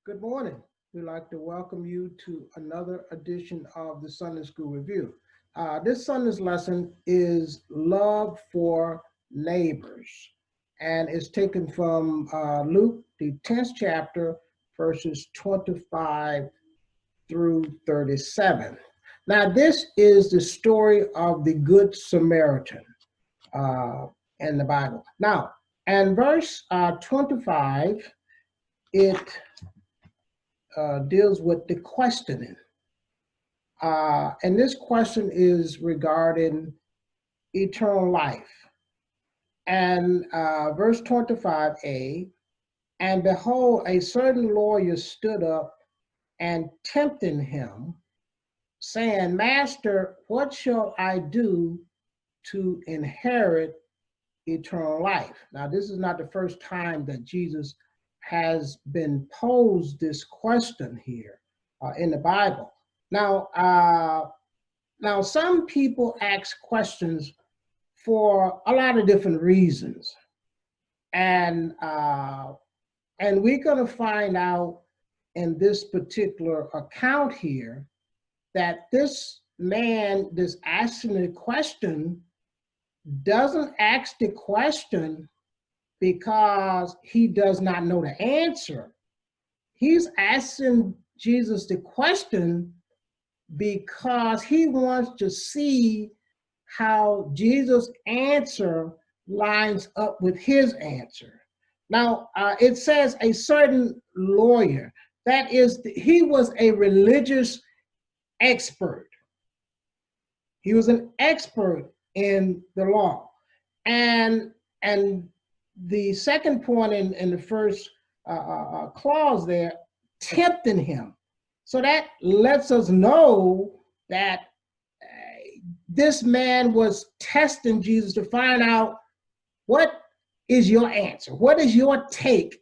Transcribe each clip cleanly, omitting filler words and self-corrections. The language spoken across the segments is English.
Good morning. We'd like to welcome you to another edition of the Sunday School Review. This Sunday's lesson is Love for Neighbors, and it's taken from Luke, the 10th chapter, verses 25 through 37. Now, this is the story of the Good Samaritan uh, in the Bible. Now, in verse 25, it deals with the questioning. And this question is regarding eternal life. And verse 25a, and behold, a certain lawyer stood up and tempting him, saying, Master, what shall I do to inherit eternal life? Now, this is not the first time that Jesus has been posed this question here in the Bible. Now, some people ask questions for a lot of different reasons, and we're going to find out in this particular account here that this man that's asking the question doesn't ask the question because he does not know the answer. He's asking Jesus the question because he wants to see how Jesus' answer lines up with his answer. Now, it says a certain lawyer. That is, he was a religious expert. He was an expert in the law. And the second point in the first clause there, tempting him. So that lets us know that this man was testing Jesus to find out, what is your answer? What is your take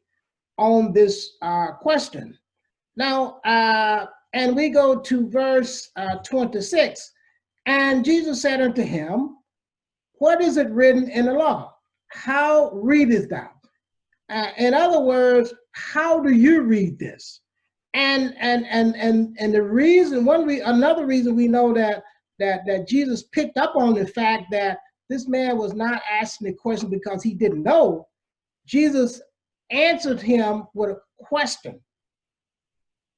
on this question? Now, and we go to verse 26. And Jesus said unto him, what is it written in the law? How readest thou? In other words, how do you read this? And the reason, another reason we know that Jesus picked up on the fact that this man was not asking the question because he didn't know. Jesus answered him with a question.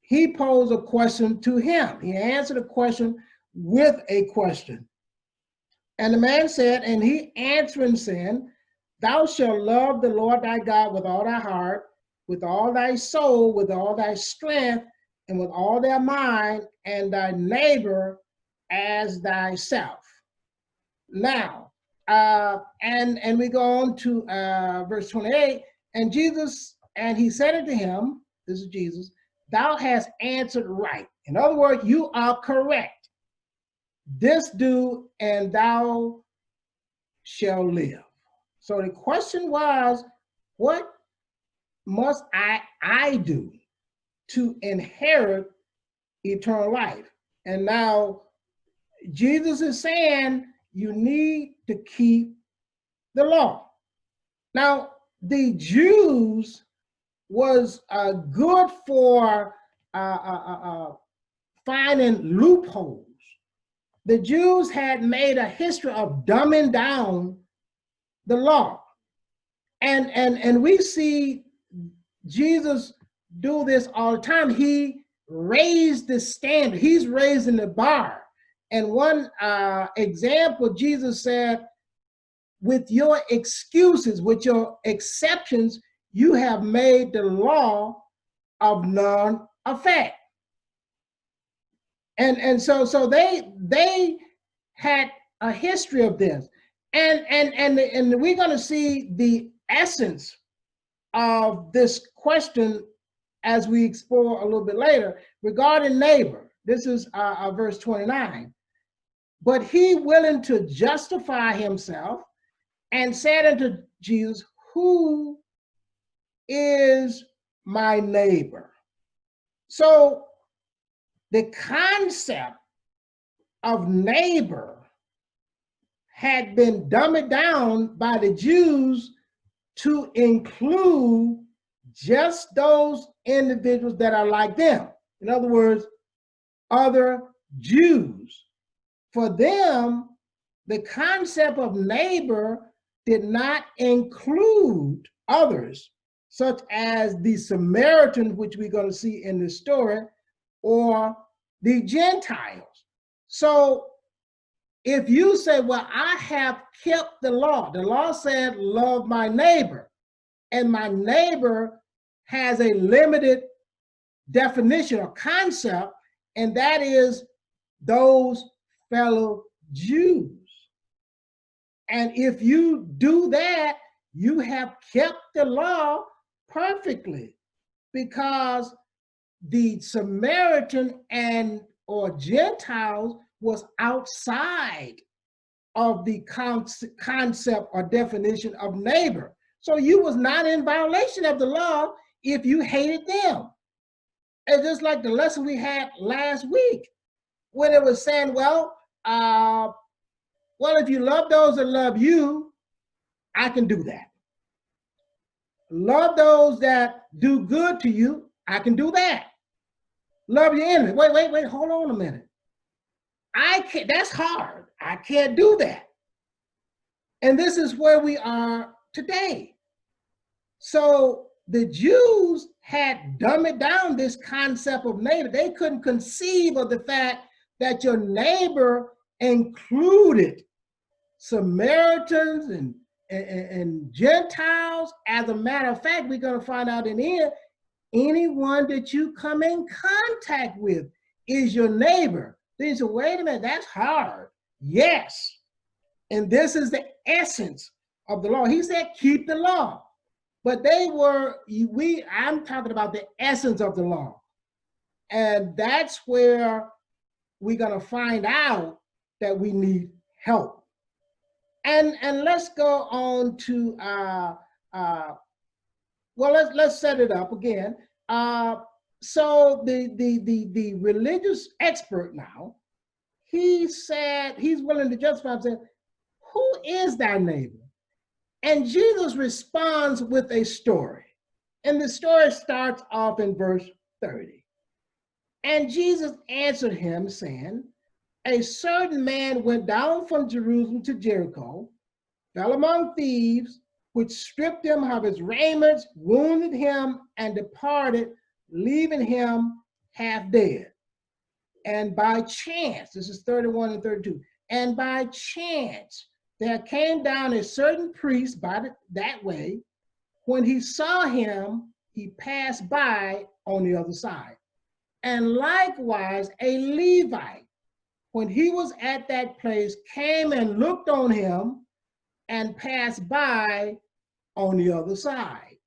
He posed a question to him. He answered a question with a question. And the man said, and he answering said, thou shalt love the Lord thy God with all thy heart, with all thy soul, with all thy strength, and with all thy mind, and thy neighbor as thyself. Now, and we go on to verse 28, and he said unto him, this is Jesus, thou hast answered right. In other words, you are correct. This do, and thou shalt live. So the question was, what must I do to inherit eternal life? And now Jesus is saying you need to keep the law. Now, the Jews was good for finding loopholes. The Jews had made a history of dumbing down the law. And we see Jesus do this all the time. He raised the standard. He's raising the bar. And one example, Jesus said, with your excuses, with your exceptions, you have made the law of none effect. And so they had a history of this. And we're going to see the essence of this question as we explore a little bit later regarding neighbor. This is verse 29. But he, willing to justify himself, and said unto Jesus, who is my neighbor? So the concept of neighbor had been dumbed down by the Jews to include just those individuals that are like them. In other words, other Jews. For them, the concept of neighbor did not include others, such as the Samaritan, which we're going to see in this story, or the Gentiles. So if you say, well, I have kept the law said, love my neighbor, and my neighbor has a limited definition or concept, and that is those fellow Jews. And if you do that, you have kept the law perfectly, because the Samaritan and or Gentiles was outside of the concept or definition of neighbor. So you was not in violation of the law if you hated them. It's just like the lesson we had last week, when it was saying, well, if you love those that love you, I can do that. Love those that do good to you, I can do that. Love your enemy. Wait, hold on a minute. I can't, that's hard. I can't do that. And this is where we are today. So the Jews had dumbed down this concept of neighbor. They couldn't conceive of the fact that your neighbor included Samaritans and Gentiles. As a matter of fact, we're going to find out in here, anyone that you come in contact with is your neighbor. Then you say, wait a minute, that's hard. Yes. And this is the essence of the law. He said, keep the law. But I'm talking about the essence of the law. And that's where we're going to find out that we need help. And let's go on to, let's set it up again. So the religious expert now, he said he's willing to justify himself. Who is thy neighbor? And Jesus responds with a story. And the story starts off in verse 30. And Jesus answered him, saying, a certain man went down from Jerusalem to Jericho, fell among thieves, which stripped him of his raiment, wounded him, and departed, leaving him half dead. And by chance, this is 31 and 32, and by chance, there came down a certain priest that way. When he saw him, he passed by on the other side. And likewise, a Levite, when he was at that place, came and looked on him and passed by on the other side.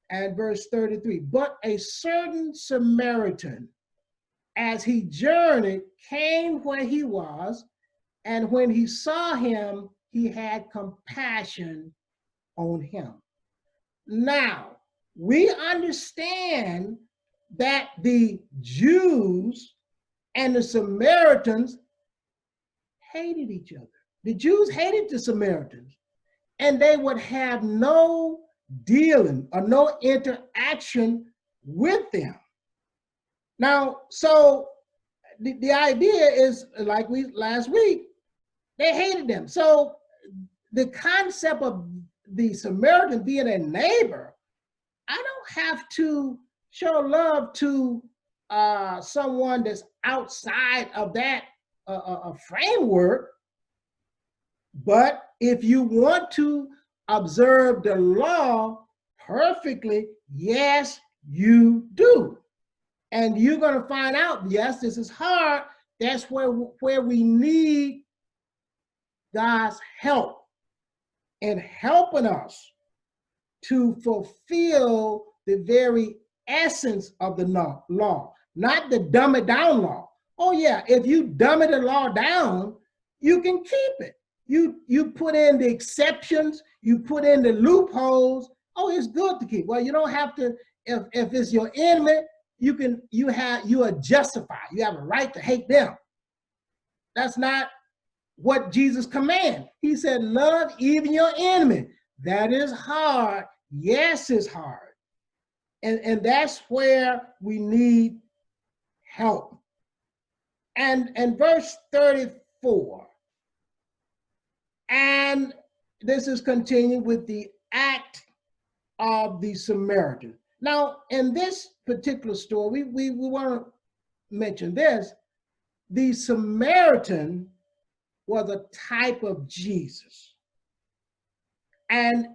And verse 33, but a certain Samaritan, as he journeyed, came where he was, and when he saw him, he had compassion on him. Now, we understand that the Jews and the Samaritans hated each other. The Jews hated the Samaritans, and they would have no dealing or no interaction with them. Now, so the idea is, like last week, they hated them. So the concept of the Samaritan being a neighbor, I don't have to show love to someone that's outside of that framework. But if you want to observe the law perfectly, yes, you do. And you're going to find out, yes, this is hard. That's where we need God's help in helping us to fulfill the very essence of the law, not the dumb it down law. Oh yeah, if you dumb the law down, you can keep it. You put in the exceptions, you put in the loopholes. Oh, it's good to keep. Well, you don't have to. If it's your enemy, you are justified. You have a right to hate them. That's not what Jesus commanded. He said, love even your enemy. That is hard. Yes, it's hard. And that's where we need help. And verse 34, and this is continuing with the act of the Samaritan. Now, in this particular story, we want to mention this. The Samaritan was a type of Jesus. And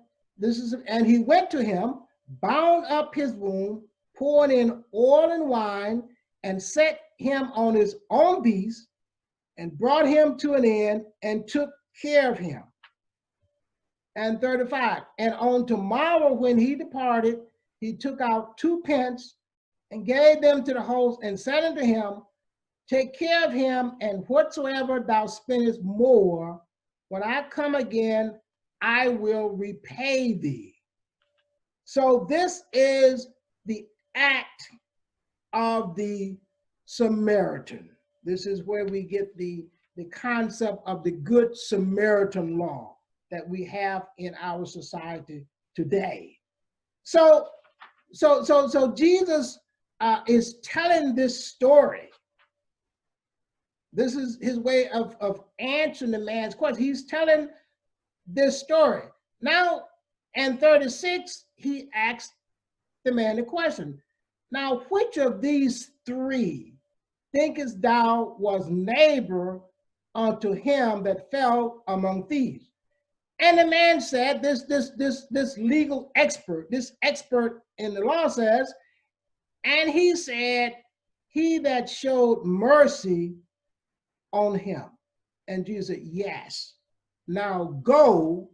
he went to him, bound up his wound, poured in oil and wine, and set him on his own beast, and brought him to an inn, and took care of him. And 35, and on tomorrow when he departed, he took out 2 pence and gave them to the host, and said unto him, take care of him, and whatsoever thou spendest more, when I come again, I will repay thee. So this is the act of the Samaritan. This is where we get the concept of the Good Samaritan law that we have in our society today. So Jesus is telling this story. This is his way of answering the man's question. He's telling this story. Now, in 36, he asked the man the question. Now, which of these 3 thinkest thou was neighbor unto him that fell among thieves? And the man said, this legal expert, this expert in the law says, and he said, he that showed mercy on him. And Jesus said, yes. Now go,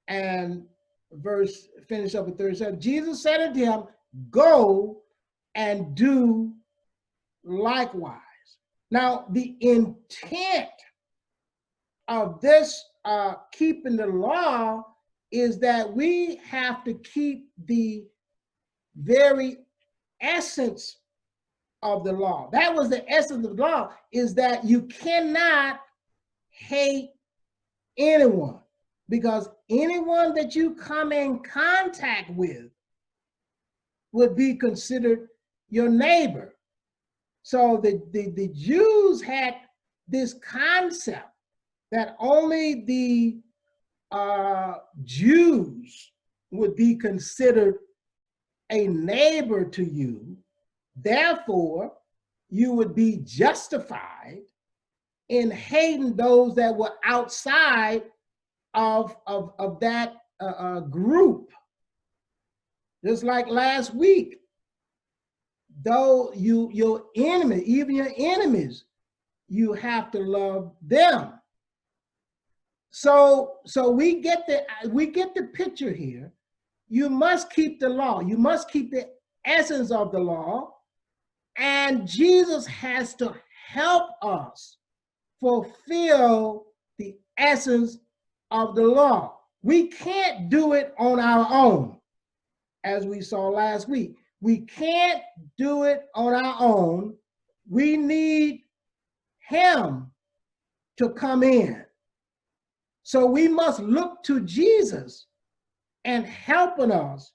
and finish up with 37. Jesus said unto him, go and do likewise. Now, the intent of this keeping the law is that we have to keep the very essence of the law. That was the essence of the law, is that you cannot hate anyone, because anyone that you come in contact with would be considered your neighbor. So the Jews had this concept that only the Jews would be considered a neighbor to you. Therefore, you would be justified in hating those that were outside of that group. Just like last week, though your enemy, even your enemies, you have to love them. So we get the picture here. You must keep the law. You must keep the essence of the law. And Jesus has to help us fulfill the essence of the law. We can't do it on our own, as we saw last week. We can't do it on our own. We need him to come in. So we must look to Jesus and helping us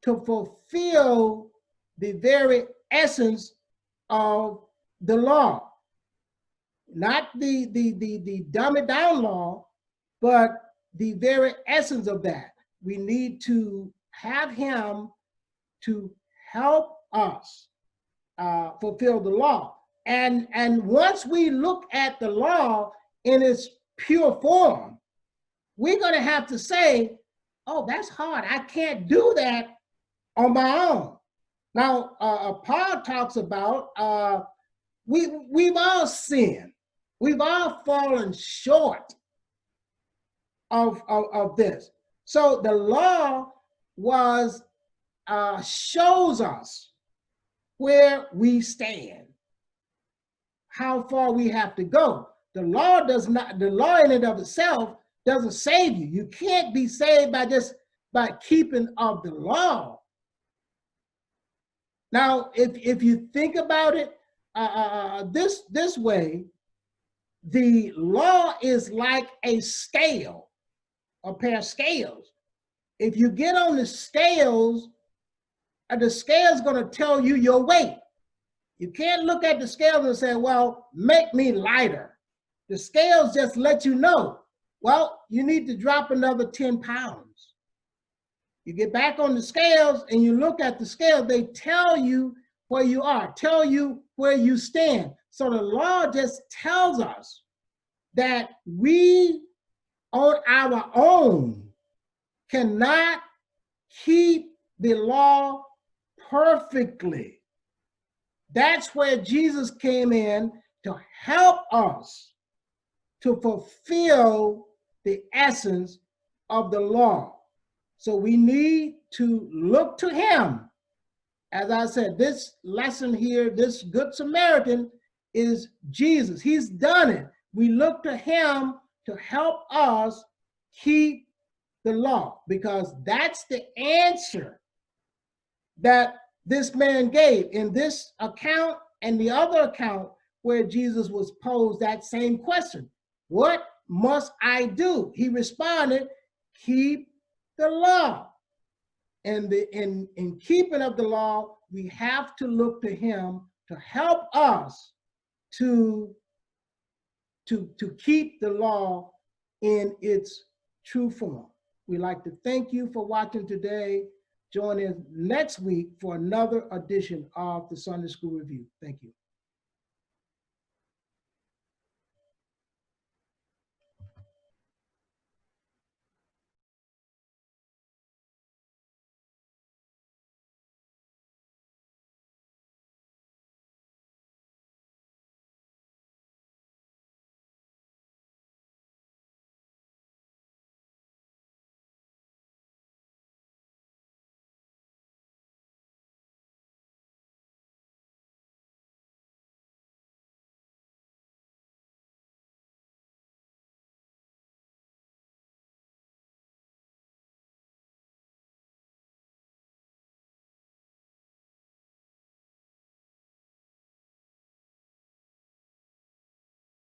to fulfill the very essence of the law. Not the dumb down law, but the very essence of that. We need to have him to help us fulfill the law. And once we look at the law in its pure form, we're going to have to say, oh, that's hard. I can't do that on my own. Now, Paul talks about we've all sinned. We've all fallen short of this. So the law shows us where we stand, how far we have to go. The law in and of itself doesn't save you. You can't be saved by keeping of the law. Now, if you think about it this way, the law is like a scale, a pair of scales. If you get on the scales the scale is going to tell you your weight. You can't look at the scales and say, well, make me lighter. The scales just let you know, well, you need to drop another 10 pounds. You get back on the scales and you look at the scale, they tell you where you are, tell you where you stand. So the law just tells us that we on our own cannot keep the law perfectly. That's where Jesus came in to help us to fulfill the essence of the law. So we need to look to him. As I said, this lesson here, this Good Samaritan is Jesus. He's done it. We look to him to help us keep the law, because that's the answer that this man gave in this account and the other account where Jesus was posed that same question. What must I do? He responded, keep the law. And in keeping of the law, we have to look to him to help us to keep the law in its true form. We'd like to thank you for watching today. Join us next week for another edition of the Sunday School Review. Thank you.